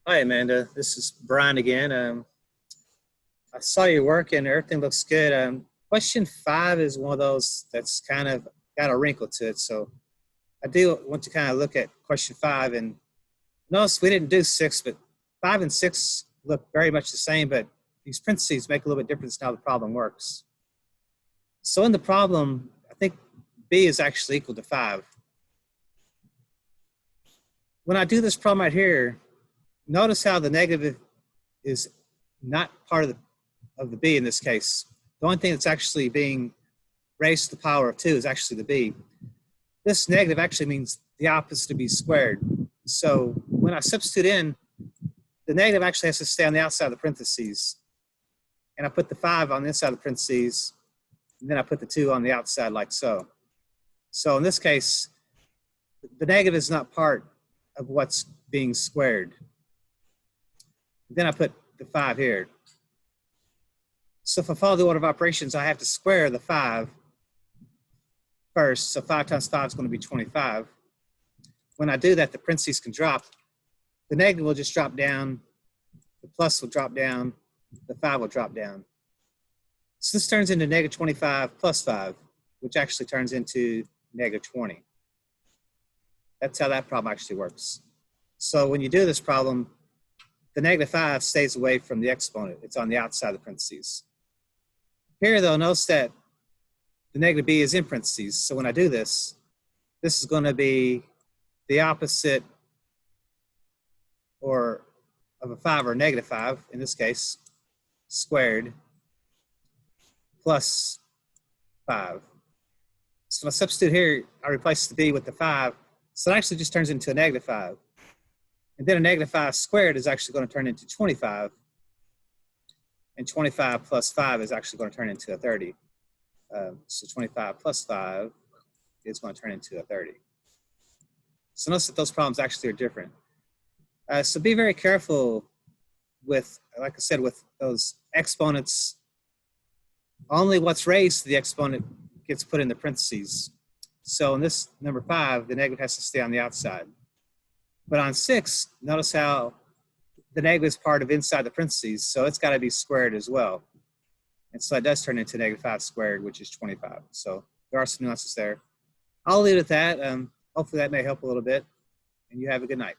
Hi, Amanda. This is Brian again. I saw your work and everything looks good. Question five is one of those that's kind of got a wrinkle to it. So I do want to kind of look at question five and notice we didn't do six, but five and six look very much the same, but these parentheses make a little bit difference in how the problem works. So in the problem, I think B is actually equal to five. When I do this problem right here, notice how the negative is not part of the b in this case. The only thing that's actually being raised to the power of 2 is actually the b. This negative actually means the opposite to be squared. So when I substitute in, the negative actually has to stay on the outside of the parentheses. And I put the 5 on the inside of the parentheses, and then I put the 2 on the outside like so. So in this case, the negative is not part of what's being squared. Then I put the 5 here. So if I follow the order of operations, I have to square the 5 first. So 5 times 5 is going to be 25. When I do that, the parentheses can drop. The negative will just drop down. The plus will drop down. The 5 will drop down. So this turns into negative 25 plus 5, which actually turns into negative 20. That's how that problem actually works. So when you do this problem, the negative 5 stays away from the exponent. It's on the outside of the parentheses. Here, though, notice that the negative b is in parentheses. So when I do this, this is going to be the opposite or of a 5 or negative 5, in this case, squared plus 5. So if I substitute here, I replace the b with the 5. So it actually just turns into a negative 5. And then a negative 5 squared is actually going to turn into 25. And 25 plus 5 is actually going to turn into a 30. So 25 plus 5 is going to turn into a 30. So notice that those problems actually are different. So be very careful with, like I said, with those exponents. Only what's raised to the exponent gets put in the parentheses. So in this number 5, the negative has to stay on the outside. But on 6, notice how the negative is part of inside the parentheses, so it's got to be squared as well. And so it does turn into negative 5 squared, which is 25. So there are some nuances there. I'll leave it at that. Hopefully that may help a little bit, and you have a good night.